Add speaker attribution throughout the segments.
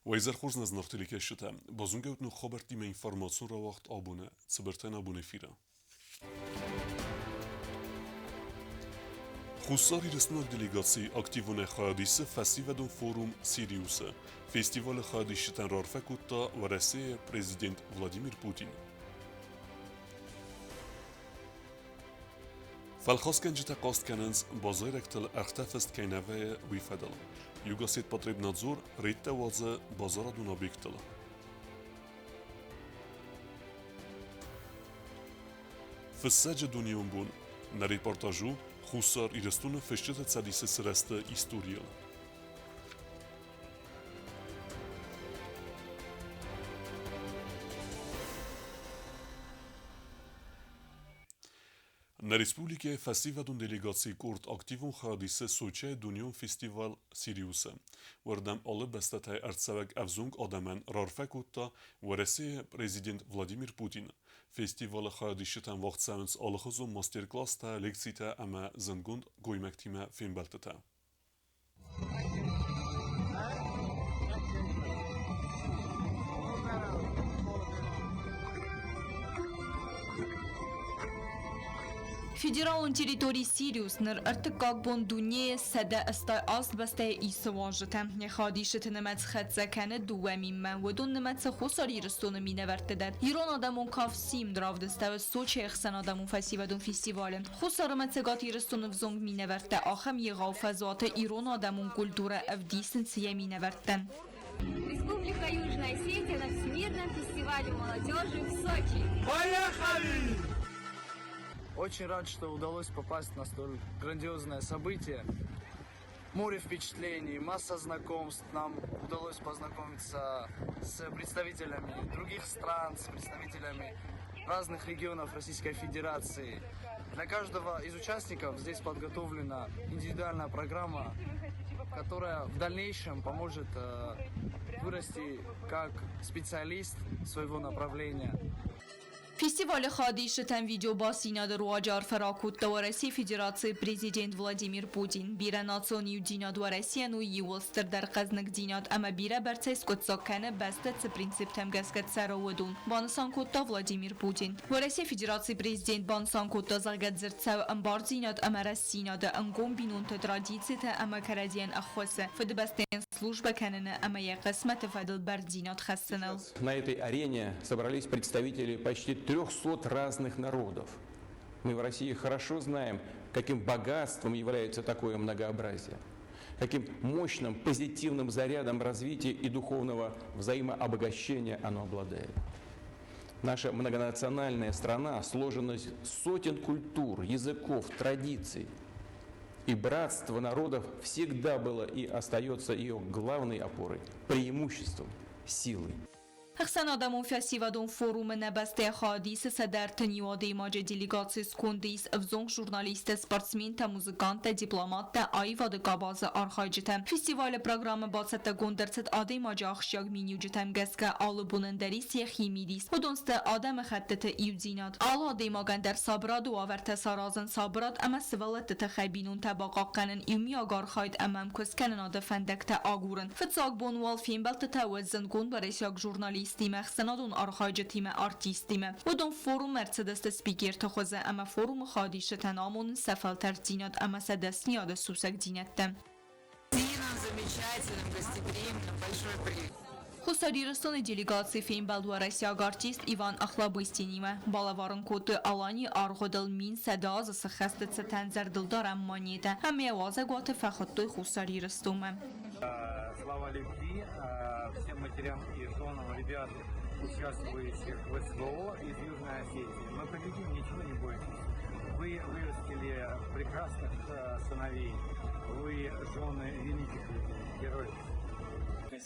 Speaker 1: Weiser Horsnes nachtelike şite, bazungeut nu xoberti me informasyon ra vaxt abone, tsiberten abone fira. Xusari resnak delegacji aktywune xadisi festivalun forum Sirius'e, festival xadişiten rarfekutta ve reseye Prezident Vladimir Putin. Falxoskenjita qostkanens bazayrektel artefest kejneveye vifedel. Jugasit potreb nadzor rejte waze bazaradun objektel. Fësegje dunion bun, në reportaju, xusar i restu në fëshqetet sa disës reste historijel. Në Respublike festivalun delegaci kurt aktivun hadise soqe Dunion Festival Sirius'e. Vërdem alle bestetaj artsevek evzung ademen rarfekutta vëresi Prezident Vladimir Putin. Festival hadişiten vaxtsemens alëhëzun masterclass ta lekcite ama zëngund gojmektime filmbeltete.
Speaker 2: Federalën teritorii Sirius nër ërtëkak bon dunje sede ëstaj asë bëste i së wajëte. Një hadishët në me të xhet zekene duhe mime, vëdun në me të khusari rëstu në mine vërtëdet. Iron adamon kafsim dravdës të vëstu që e xësen adamon festivalun festivalen. Khusarë me të gati rëstu në vzong mine vërte, ahëm i gau fazate Iron adamon kulturë evdisin që je mine vërten.
Speaker 3: Республика Южная Осетия на Всемирном фестивале молодежи в Сочи.
Speaker 4: Поехали! Очень рад, что удалось попасть на столь грандиозное событие. Море впечатлений, масса знакомств. Нам удалось познакомиться с представителями других стран, с представителями разных регионов Российской Федерации. Для каждого из участников здесь подготовлена индивидуальная программа, которая в дальнейшем поможет вырасти как специалист своего направления.
Speaker 2: Festival hadişeten video basinadı ruacar ferakut davaresi Federatsiye Prezident Vladimir Putin bire nasyoni dinat varesiyen u yivostır der qaznak dinat ama bire berces kutsakane bestet se prinsip temgesket seravodun. Banısan kutta Vladimir Putin. Varesiye Federatsiye Prezident banısan kutta zalget zirtsev ambar dinat ama resinadı angom binun te tradicite ama karadiyen akhwase. Fedbesten служба канена ama ya qismet fadil ber dinat khassanal.
Speaker 5: На этой арене собрались представители почти 300 разных народов. Мы в России хорошо знаем, каким богатством является такое многообразие, каким мощным позитивным зарядом развития и духовного взаимообогащения оно обладает. Наша многонациональная страна сложена из сотен культур, языков, традиций. И братство народов всегда было и остается ее главной опорой, преимуществом, силой.
Speaker 2: Hëksan adamon festivalun forumë në beste hadisë së der të një ode imagje delegacis kundis vëzong jurnaliste, sportsmen të muzikante, diplomat të aiva dhe kabazë arhajgjite. Festivale programë bacet të gundërcet ade imagje akhshjag minju gjitëm gëske alë bunën derisje khimidis. Hudonës të ade më khettë të iudzinat. Alë ade imagen der sabrat u aver të sarazën sabrat ama sıvëllet të khajbinun të baqaqenën imi agar khajt amam këskenën ade fendek të agurën. Fëtsak bon wal filmbel të të wëzën gund bërësjag jurnaliste استیمه خسنادون آرخایج تیم آرتیستیمه و دون فوروم مرسدس سپیکر تخوزه اما فوروم خادیش تنامون سفل ترزینات اما سدس نیاد سوسک دینتم
Speaker 6: Замечательным, гостеприимным, большой прием.
Speaker 2: Xusari rëstone delegaci film balduarësjag artist Ivan Akhlabëstinime. Balavarën kote alani argodël min sedazë së khestet se tenzer dëldar ammanjete. Hame awaze gate fekhottoj xusari rëstume.
Speaker 7: Слава любви всем матерям и женам ребят, участвующих в СВО из Южной Осетии. Мы победим, ничего не бойтесь. Вы вырастили прекрасных сыновей. Вы жены великих людей, героев.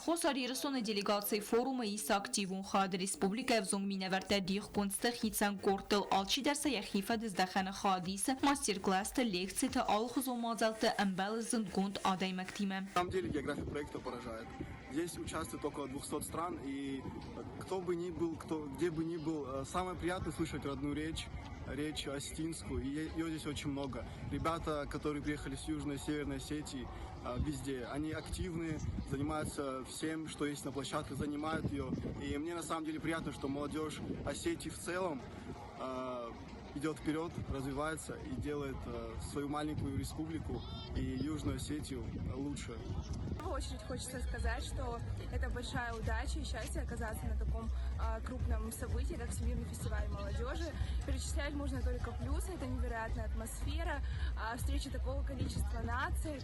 Speaker 2: Xusari rëstone delegaci forume isa aktivun khad Respublika evzong mineverte dih kunstër hitsen kortël alçi derse jehife dizdekhene khadise masterclass të lekci të alkhuzon mazel të embelëzën gund adaj mektime.
Speaker 8: На самом деле география проекта поражает. Здесь участвует около 200 стран, и кто бы ни был, где бы ни был, самое приятное слышать родную речь, речь Остинскую, и ее здесь очень много. Ребята, которые приехали с Южной и Северной Осетии, везде, они активные, занимаются всем, что есть на площадке, занимают ее. И мне на самом деле приятно, что молодежь Осетии в целом идет вперед, развивается и делает свою маленькую республику и Южную Осетию лучше.
Speaker 9: В первую очередь хочется сказать, что это большая удача и счастье оказаться на таком крупном событии, как Всемирный фестиваль молодежи. Перечислять можно только плюсы, это невероятная атмосфера, встреча такого количества наций,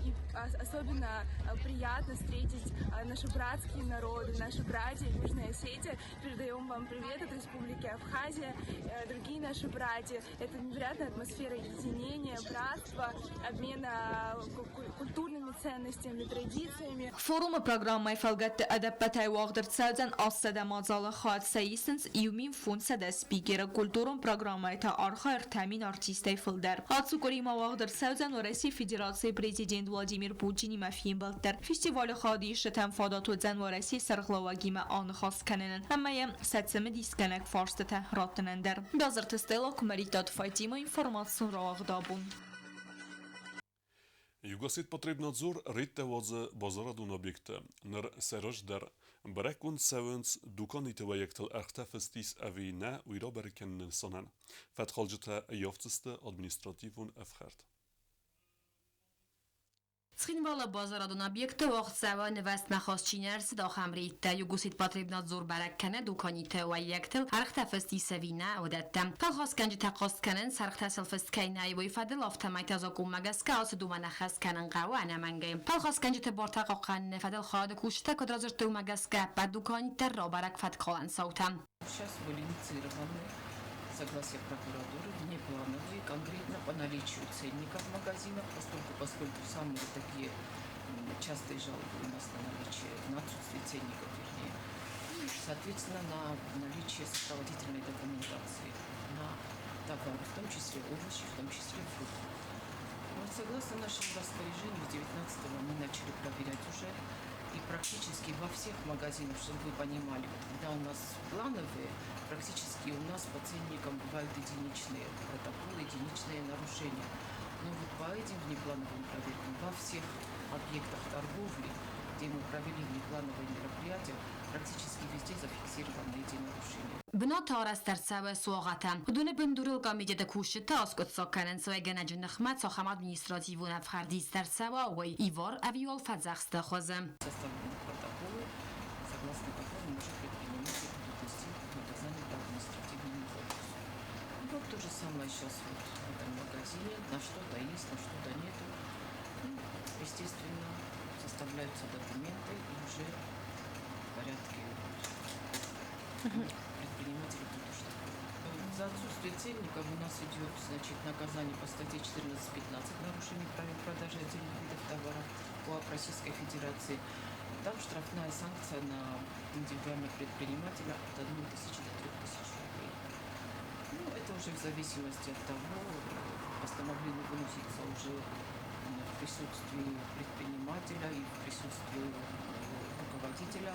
Speaker 9: и особенно приятно встретить наши братские народы, наши братья Южной Осетии. Передаем вам привет от Республики Абхазия, другие наши братья. Это невероятная атмосфера единения, братства, обмена культурными ценностями, традициями.
Speaker 2: Ֆորումը պրոգրամմայ ֆալգատ ադապտայ ուաղդրցածան ասսադամազալը խացայիսնց իումին ֆունսադա սպիկերը կուլտուրում պրոգրամմայ թա արխա երթամին արտիստայ ֆլդար Ացուկորիма ուաղդրցածան России Федерации президент Владимир Путин мафин балтар фестиваль хади шатам фадатуцан в России сарглавагима ан хас канен аммая сатсамы дисканак фарстата раттанандер базартыстела кумаритат Фатима информацион рағдабун
Speaker 1: Югоситпотребнадзор риттевадзе базарадун объекта нер серождар بركون ساونس دوكاني تويكتل اختفستيس اوينا ويرا بركن سنن فتخالجتا يافتست ادمنستراتيفون افخرت
Speaker 10: Схинвала базарадун объекта вахтсава невест нахосчинерс да хамрит югусит потребнадзор бараккане дуканите ва яктел архтафсти савина одаттам калхосканж тақосканен сархтасылфскайнай ва ифадел автомат азакумагаска ас думанахас канан qawana mange калхосканж те бортақоқан фадел хад кушта кодразрту магаска по дуканите ро барак фаткалан саутам
Speaker 6: Сейчас были инициированы согласие прокуратуры внеплановые, конкретно по наличию ценников в магазинах, поскольку самые такие частые жалобы у нас на наличие, на отсутствие ценников, вернее, и, соответственно, на наличие сопроводительной документации на товары, в том числе овощи, в том числе фрукты. Вот согласно нашему распоряжению, с 19-го мы начали проверять уже и практически во всех магазинах, чтобы вы понимали, когда у нас плановые, практически у нас по ценникам бывают единичные протоколы, единичные нарушения. Но вот по этим внеплановым проверкам во всех объектах торговли, где мы провели внеплановые мероприятия, практически везде зафиксированы эти нарушения.
Speaker 10: بنات استرسوا سواقتا بدون بندورل قامیده کوشت تاسکت ساکنن سوی گنج نخمت ساخم ادمنستراتیو نفخردی استرسوا و ایوار اویول фадзахста хозем.
Speaker 6: Составлены протоколы, согласно которым уже предприниматели будут нести наказание по административному кодексу. И вот то же самое сейчас вот в этом магазине, на что-то есть, на что-то нету. И, естественно, составляются документы и уже в порядке предприниматели будут штрафовать. За отсутствие ценников у нас идет, значит, наказание по статье 14.15 нарушение правил продажи отдельных видов товаров КоАП Российской Федерации. Там штрафная санкция на индивидуального предпринимателя от 1000 до 3000 рублей. Ну, это уже в зависимости от того, постановление выносится уже в присутствии предпринимателя и в присутствии руководителя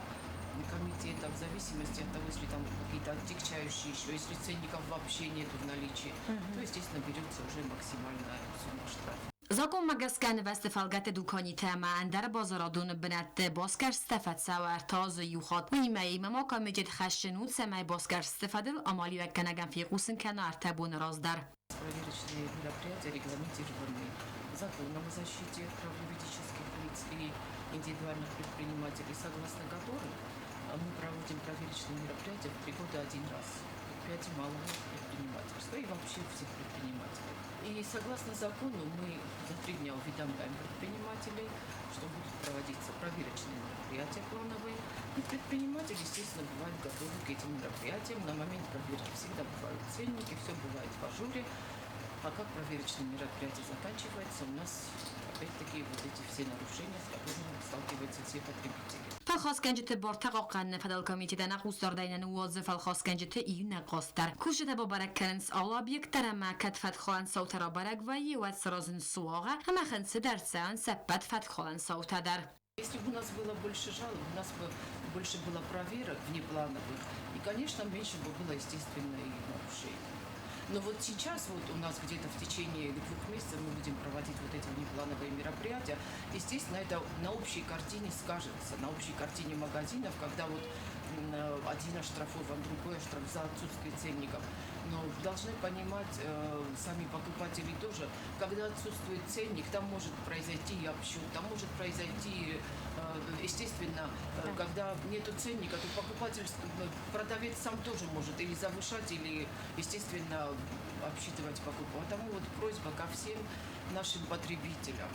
Speaker 6: комитета, в зависимости от того, если там какие-то отягчающие еще, если ценников вообще нету в наличии, то, естественно, берется уже максимальная сумма штрафа.
Speaker 10: Закон магазин вести фалгат дукانی تمام در بازارادون بنت بازکر استفاده سوار تاز یوخات و ایمه ما کمیت خشنود سمای بازکر استفاده آمالی و کنگم فی قوسن کنار تبون راز در.
Speaker 6: Проверочные мероприятия регламентированы законом о защите прав юридических лиц и индивидуальных предпринимателей, согласно которым мы проводим проверочные мероприятия в 3 года один раз. В 5 малого предпринимательства и вообще всех предпринимателей. И согласно закону мы за 3 дня уведомляем предпринимателей, что будут проводиться проверочные мероприятия плановые. И предприниматели, естественно, бывают готовы к этим мероприятиям. На момент проверки всегда бывают ценники, все бывает в ажуре. А как проверочные мероприятия заканчиваются, у нас опять-таки вот эти все нарушения, с которыми сталкиваются все потребители.
Speaker 10: فالخاسکنجت بارتقاقن فدال کمیته دنا خوستار دینن وظیف فالخاسکنجت این نقاستر کوشت با برکرنس آلا بیکتر ما کت فتخان صوت را برگ و یوت سرازن سواغه همه خنس در سان سبت فتخان صوت در.
Speaker 6: Если бы у нас было больше жалоб, у нас бы больше было проверок внеплановых, и, конечно, меньше бы было, естественно, и нарушений. Но вот сейчас вот у нас где-то в течение 2 месяцев мы будем проводить вот эти внеплановые мероприятия. Естественно, это на общей картине скажется, на общей картине магазинов, когда вот один оштрафован, другой оштраф за отсутствие ценников. Но должны понимать сами покупатели тоже, когда отсутствует ценник, там может произойти и обсчет, там может произойти, естественно, когда нету ценника, то покупатель, продавец сам тоже может или завышать, или, естественно, обсчитывать покупку. Потому вот просьба ко всем нашим потребителям.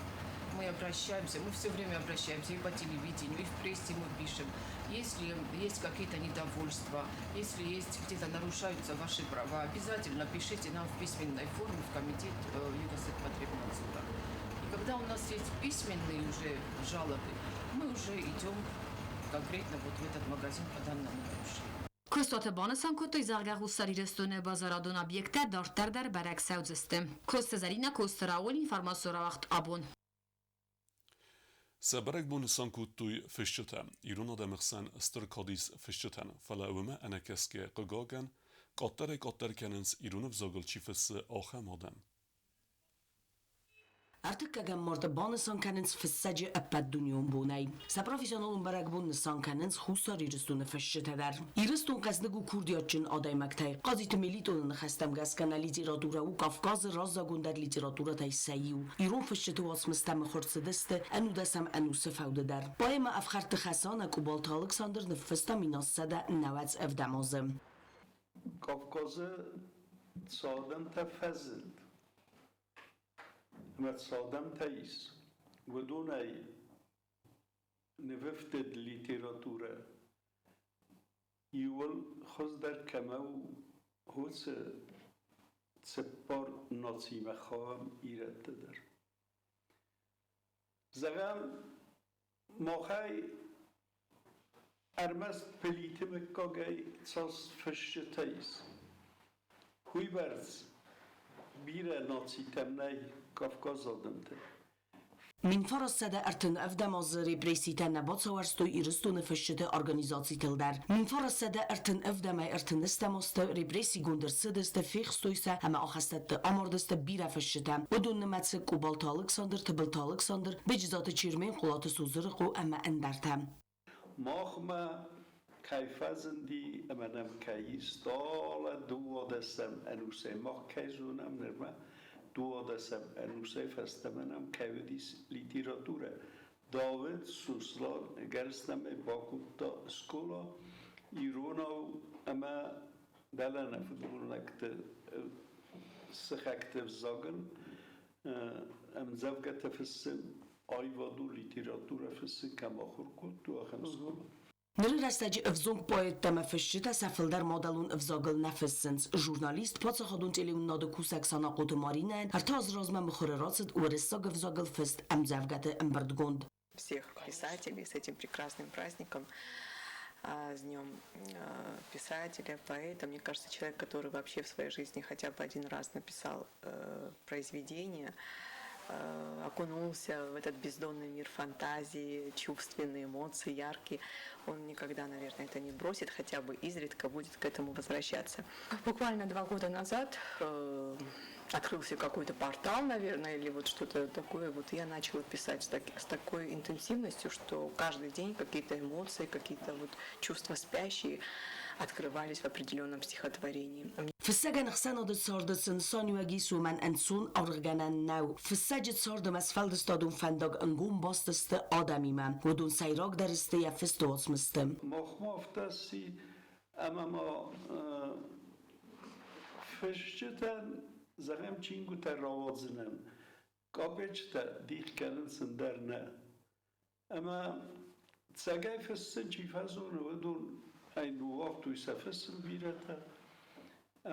Speaker 6: Мы обращаемся, мы все время обращаемся и по телевидению, и в прессе мы пишем. Если есть какие-то недовольства, если есть где-то нарушаются ваши права, обязательно пишите нам в письменной форме в комитет Югосоцпотребнадзора. И когда у нас есть письменные уже жалобы, мы уже идем конкретно вот в этот магазин по данному нарушению.
Speaker 10: Քրստոթեբանը սանքոտոյ զարգաղուսարի ռեստոնե բազարադոն объекта դարտարդար բարակսաուձստը։ Քրստեզարինա քոստրաուլ ինֆորմասիորավախտ աբոն։
Speaker 1: Սաբարակ բուն սանկուտույ ֆշչտա իրուն ադամխսան ստրկոդիս ֆշչտան ֆալաումը անակեսկե կգոգան կոտտեր կենենց իրունով զոգլչի ֆսը օխամոդան
Speaker 11: Արտակագան մորդը բանը սանքանենց ֆսսաջը ապատ դունյոն բունայ։ Սա պրոֆեսիոնալուն բարակբունն սանքանենց խուսար իրստունը ֆշչտադար։ Իրստուն կազմգու քուրդիոչն ադայմակթայ։ Qazit militonun xəstəm qəskana literatura u Kafkazı razagundar literatura tay sayu. İrun fışçıtı asmıstam xortsıdıstı anu desam anu sıfavdıdar. Poema afxartı xəsana Kubalt Alexander nefısta minassada navats evdamazı.
Speaker 12: Kafkazı sadem tefezzind. ما تصادم تايس ودون اي نففتد ليتراتورة يول خزدر كماو هو تسبار ناصيمة خواهم إيراد تدر زغام ماخي ارمز پلیتم کاگای تساس فشت تايس هوي برز بیره ناسی تمنی Kafkaz adımdı.
Speaker 11: Min farasada ertin evdamaz represiten nebatsavarstoy iristun fışçıtı organizacji tildar. Min farasada ertin evdamay ertin istemasta represi gundersıdıstı fixstoysa ama axastattı amordastı bira fışçıta. Udun nematsı Kubalt Alexander tıbılt Alexander becizatı çirmeyin kulatı suzırıqu ama endartam.
Speaker 12: Mahma kayfazindi amenem kayistala duodesem enuse mah kayzunam nerma duodesem enuse festemenem kayvedis literatura. David Suslan gerstem bakutta skola ironau ama dalana futbolnakte sıxakte zagen am zavgate fessem ayvadu literatura fesse kamakhur kutu axem skola.
Speaker 11: Nări rastagi evzong poet teme fışçıta safıldar modalun evzagıl nefessens. Jurnalist poca hodun teleun nadı kusak sana qotu marinen, harta az razma mıxırıratsıd u ressag evzagıl fest emzavgate emberdgond.
Speaker 13: Всех писателей с этим прекрасным праздником, с Днем писателя, поэта. Мне кажется, человек, который вообще в своей жизни хотя бы один раз написал произведение, окунулся в этот бездонный мир фантазии, чувственные эмоции, яркие, он никогда, наверное, это не бросит, хотя бы изредка будет к этому возвращаться. Буквально 2 года назад открылся какой-то портал, наверное, или вот что-то такое, вот я начала писать с такой интенсивностью, что каждый день какие-то эмоции, какие-то вот чувства спящие открывались в определенном стихотворении.
Speaker 11: Fıssagan xsanadı sardısın sanüagi suman ensun arganan nau. Fıssacıt sardım asfaldı stadun fendag engum bastıstı adamimem. Vodun sayrag deriste ya fıstı otsmıstım.
Speaker 12: Mahmaftasi ama ma fışçıtan zagam çingu terravadzinem. Kabeçta dikkanın sınderne. Ama tsagay fıssın çifazunu vodun aynı vaktu ise fıssın birata.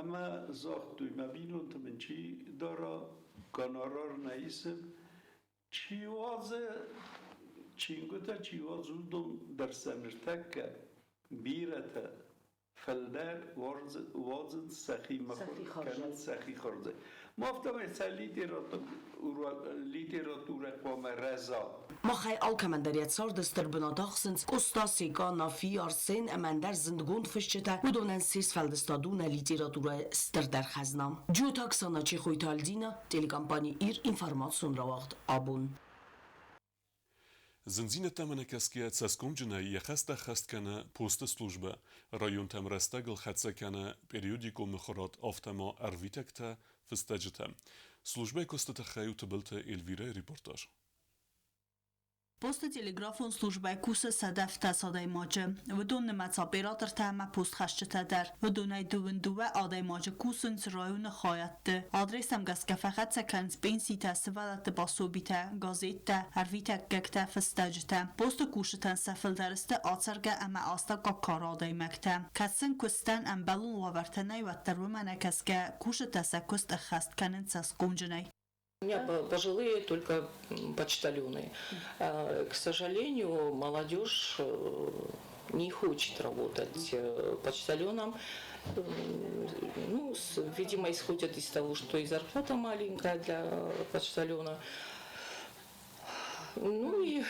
Speaker 12: اما زاختوی مبینون من چی دارا کنارار نیستم چیوازه چینگوتا چیوازودم در سمرتک بیرته فلدر وازن سخی مخورد سخی خورده ما افتم ایسا لیتراتور قوام رزا
Speaker 11: مخای آلکمندریت سار دستر بناداخسنس کستاسیگا نافی آرسین امندر زندگون فشته و دونن سیس فلدستادون لیتراتورا استر در خزنام جو تاکسانا چی خویتال دینا تلگامپانی ایر اینفارماسیون را وقت آبون
Speaker 1: زنزينة تمنى كاسكيا تساسكم جنا يخستا خست كان بوست سلوجبا رايون تم رستاقل خدسا كان بريوديكو مخرات افتما ارويتكتا فستاجتا سلوجبا كوستا خيو تبلتا الفيرا ريبورتاج
Speaker 14: Post telegrafon службай куса садаф тасадай маджа вдон немац оператор тама пост хашчатадar вдонай дундува адай маджа кусун район خایت آدرسم گسکه فقط سکنز بینسی تسوالت باسوبیتا گازیتا هرویتا گکتا فستاجتا پست کوشتن سفل درسته آترگه اما آستا که کارادای مکتا کسن کستن ام بلون وورتنای و ترومنه کسکه کوشت سکست خست کنن سسکونجنای
Speaker 6: У меня пожилые только почтальоны. К сожалению, молодежь не хочет работать почтальоном. Ну, видимо, исходят из того, что и зарплата маленькая для почтальона. Ну и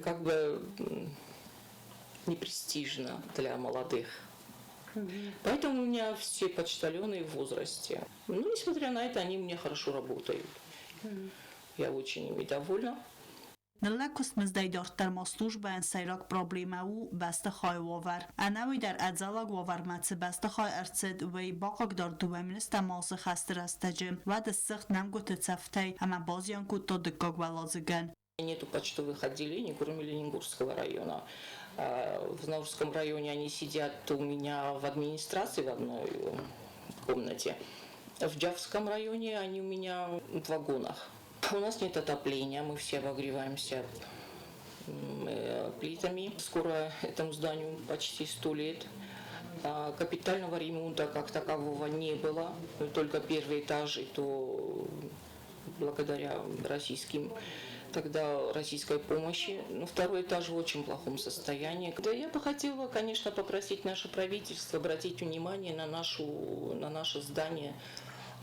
Speaker 6: как бы непрестижно для молодых. Поэтому у меня все почтальоны в возрасте. Ну, несмотря на это, они мне хорошо работают. Я очень ими довольна.
Speaker 14: نلکست مزدی دارتر ماستوش به انسیراک پروبلیمه و بسته خواهی وار. انوی در ادزالاگ وار متس بسته خواهی ارتد وی باقاک دار دوامینست ماس خسته رستجم و دستخت نمگوت تفتی اما بازیان کود تا دکاک ولازگن.
Speaker 6: Нету почтовых отделений, кроме Ленингурского района. В Наурском районе они сидят у меня в администрации в одной комнате. В Джавском районе они у меня в вагонах. У нас нет отопления, мы все обогреваемся плитами. Скоро этому зданию почти 100 лет. Капитального ремонта как такового не было. Только первый этаж, и то благодаря российской помощи. Но второй этаж в очень плохом состоянии. Да, я бы хотела, конечно, попросить наше правительство обратить внимание на наше здание.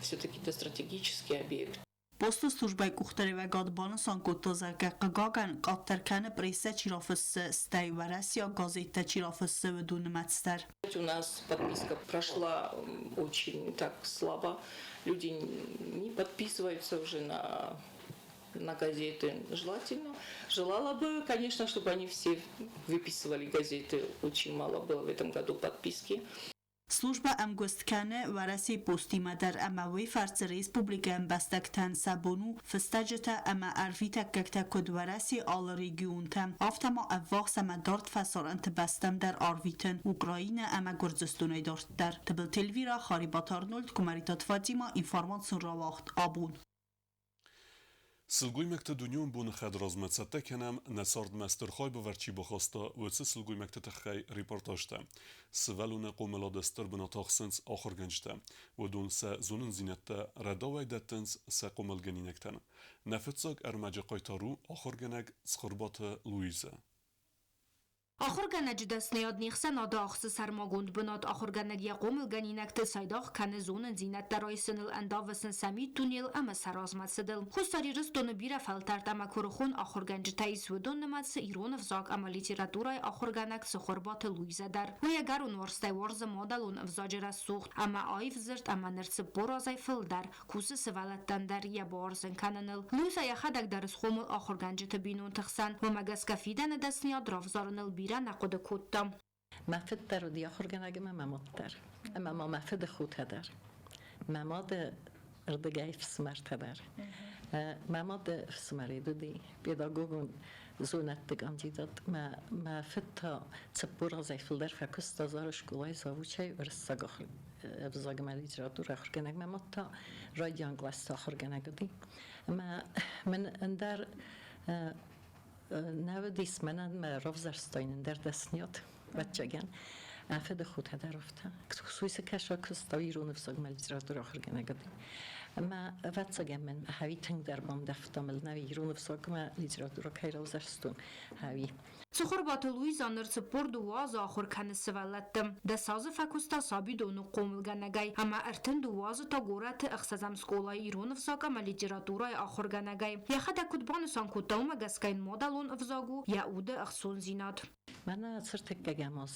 Speaker 6: Все-таки это стратегический объект.
Speaker 14: Posto službaj kuchtari ve gadbansan kutozake qagagan qatterkane пресса чирафс стай варасия газета чирафс ведун матстер.
Speaker 6: У нас подписка прошла очень так слабо. Люди не подписываются уже на газеты. Желала бы, конечно, чтобы они все выписывали газеты. Очень мало было в этом году подписки.
Speaker 14: Служба امگوستکنه ورسی پستی مدر اما وی فرز ریسپوبلیک امبستکتن سابونو فستجتا اما ارفیتا ککتا کد ورسی آل ریگیون تم افتما افاق سمدارد فسار انت بستم در آرویتن اوکراین اما گرزستونای دارد در تبل تلویرا خاریبات آرنولد کماریتات فاطیما اینفارماسیون را وقت آبون
Speaker 1: سلگوی مکت دنیون بون خد رازمتسته کنم نسارد مسترخای بورچی بخواستا و چه سلگوی مکت تخی ریپورتاجتا سوالون قوملا دستر بنا تاخسنس آخر گنجتا و دون سا زونن زینتا رداوی دتنس سا قومل گنینکتن نفتساق ارمجا قایتارو آخر گنگ سخربات لویزه
Speaker 2: Ахурганaj дасниад нихса надахс сармагунд бунат ахурганаг яқумил ганинакт сайдах кане зонен зинат дарайсыныл андавасын самит тунел ама саразматсыдыл. Хустари рыстоны бира фалтарт ама курухун ахурганж таис выдон наматсы иронов зак ама литературай ахурганак сухорбаты луизадар. Уягар университай варза модалун взаджера сухт ама айв зырт ама нырцы боразай фылдар кусы сывалаттандар я барзын кананыл. Луиза яхадаг дарыс хомыл ахурганж табинун тахсан ва магаскафидан дасниад равзарыныл бира نقد کودم.
Speaker 15: مفد در ودی آخر گنگ مماد در. اما مفد خود هدر. مماد اردگای فسمرت هدر. مماد فسمری دودی. پیداگوگون زونت دگانجی داد. مفد تا تبور از ایفل در فکست دزارش کلای زاوچه ورساگ آخر. بزاگ مالی جراتور آخر گنگ مماد تا رادی انگلیس آخر گنگ دودی. من اندر نودیس منن رفزرستاین در دستنیات بچگان افد خود هدر رفته خصوصی کشا کستایی رو نفسگ ملیتراتور آخر گنگدی اما واتساگم من هاوی تنگ در بام دفتامل نوی ایرون فساگم لیتراتورا کایروزرستون هاوی
Speaker 10: Цухурбаты Луиза нырцыпор дуаз ахур кәнісі вәлеттім. Дәсазы фәкуста саби дону қомылганагай. Ама әртін дуазы тагураты ұқсазам сколай ирон взагама литературай ахур ганагай. Яхада кутбаны сан кутаума гаскайн модалон взагу, яуды ұқсон зинат.
Speaker 15: من سرتکگم از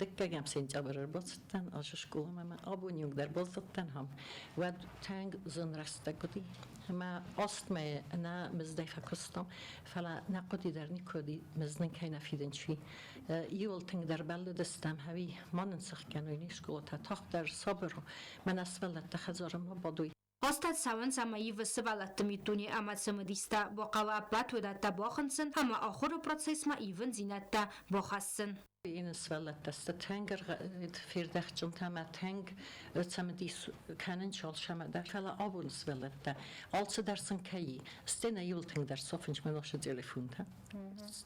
Speaker 15: دکگم سینجا برر بازتن آج شکوه من آبونیوک در بازتن هم و تنگ زن رسته کدی ما است ما نه مزدیف کستم فلا نقدی در نیکودی مزنن که نفیدن چی یول تنگ در بلد دستم هوی من نسخ کنونی شکوه تا تخت در صبر من اسفل تخزارم بادوی
Speaker 10: Остат саван самаи высывалатты митуни амат самадиста, боқала батудатта бохынсын, ама ахуры процессма ивен зинатта бохасын.
Speaker 15: این سوالت دست تنگ فیردخ جون تام تنگ تمدیس کنن شال شما در فلا آبون سوالت دا آلس درسن کی استنا یول تنگ در صفنج منوش تلفن تا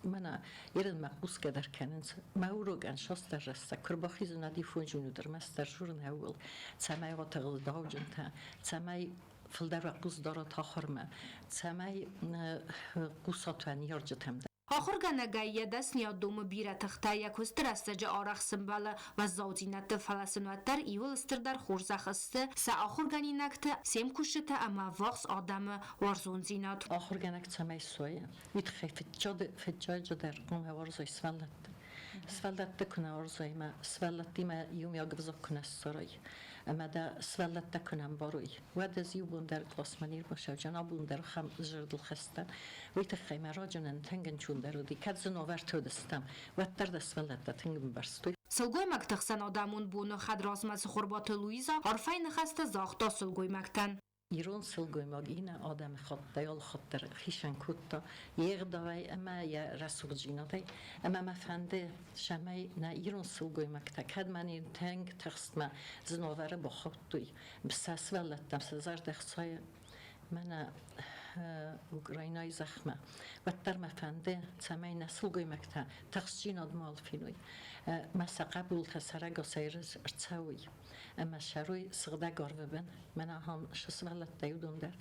Speaker 15: منا یرن مقبوس که در کنن مورو گن شاست در رسته کرباخی زندی فونجونو در مستر جورن هول تمای و تغل داو جون تا تمای فلدر و قوس دارد آخرم تمای قوسات و نیارجتم
Speaker 10: آخر گنگایی دست نیاد دوم بیره تخته یک استر استجا آرخ سنباله و زاوزینت فلسنوتر ایول استر در خورزه خسته سه آخر گنی نکته سیم کشته اما وقت آدم وارزون زینات
Speaker 15: آخر گنگ تمای سویه وید فجای جا در قوم وارزای سوالت کنه وارزای ما سوالتی ما یوم یا گفزا کنه سرای اما دا سوالت کنم باروی و دزی بون در کلاس منیر باشه جنابون در خم جرد الخسته ویت خیمه راجنن تنگن چون در دی کد زنوور تو دستم و در دست سوالت تنگم برستوی
Speaker 10: سلگوی مکتخسن آدمون بونو خد رازمت خوربات لویزا عرفای نخسته زاختا سلگوی مکتن
Speaker 15: ایران سلگوی ماگینه آدم خود دیال خود در خیشن کتا یک دوای اما یا رسول جینا دی اما مفنده شمای نه ایران سلگوی مکتکد من این تنگ تخست ما زنواره با خود دوی بساس ولدتم سزار دخصای من اوکراینای زخمه و در مفنده سمای نسلگوی مکتا تخست جینا دمال فینوی مسا قبول خسره گسایرز ارتساوی اما شروی سغده گارو بن من هم شس ولد دیودون در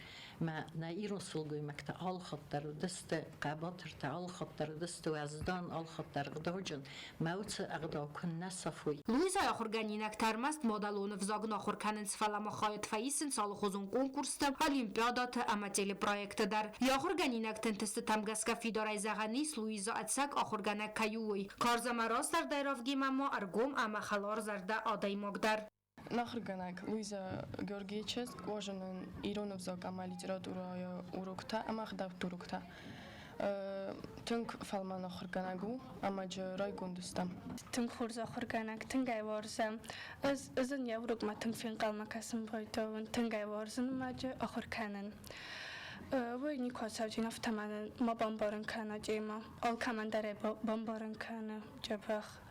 Speaker 15: ما نه ایران سلگوی مکتا آل خود در دست قباتر تا آل خود در دست وزدان آل خود در غداجن موت اغدا کن نصفوی
Speaker 10: لویزا آخر گنینک ترمست مادالون وزاگن آخر کنن سفلما خواهد فایسن سال خوزون کنکورستم الیمپیادات اما تیلی پرویکت در آخر گنینک تنتست تمگسکا فیدارای زغنیس لویزا اتسک آخر گنک کیوی کارزما راست در دایرافگی مما ارگوم اما خلار زرده آدای مگدر
Speaker 9: Нахрганак Луиза Георгиевич, кожен Иронов загама литература урокта, амахдав турукта. Тунг фалма нахрганагу, амаджи райгундустам.
Speaker 16: Тунг хурза хурганак, тунгай варзам. Азан я урок ма тунг финкал макасым бойтован, тунгай варзан маджи ахурканан. Вой нико савджин автоман ма бомбаран кана джема. Ал командаре бомбаран кана джабах.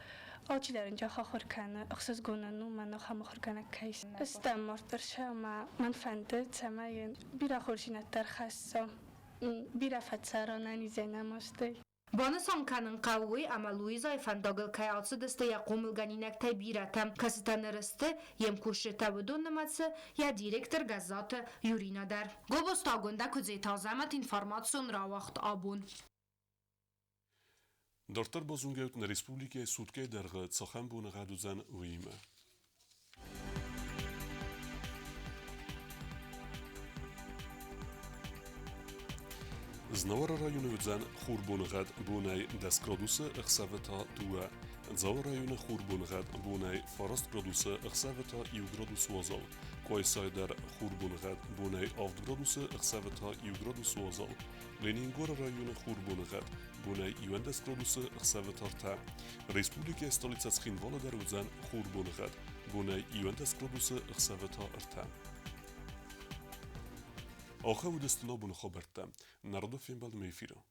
Speaker 16: آچی در اینجا خواهر کنه اخصاص گوننو من خواهر کنه کیس استمرار شما من فنده تماین بیرا خورشینت در خاصم بیرا فتسرانه نیزه نماسته
Speaker 10: بانسان کنن قوی اما لویزای فنداگل که آتسو دسته یا قومل گنینک تای بیراتم کسی تا نرسته یم کشه تا بدون نماتسه یا دیرکتر گزات یورینا در گوبست آگونده کزی تازمت اینفارماتسون را وقت آبون
Speaker 1: Дортар бозунгеут на республике сутке дерга цахам буна гадузан уима. Знавара районы удзан хурбунгад бунай дескрадуса ихсавата туа. Зава районы хурбунгад бунай фараст градуса ихсавата ю градус вазал. Койсайдар хурбунгад бунай авд градуса ихсавата ю градус вазал. Ленингор районы хурбунгад бунай юандес градуса ихсавата рта. Республика столица Цхинвала дар удзан хурбунгад бунай юандес градуса ихсавата рта. آخه و دستنا بون خبرتم نردو فیم بعد میفیرم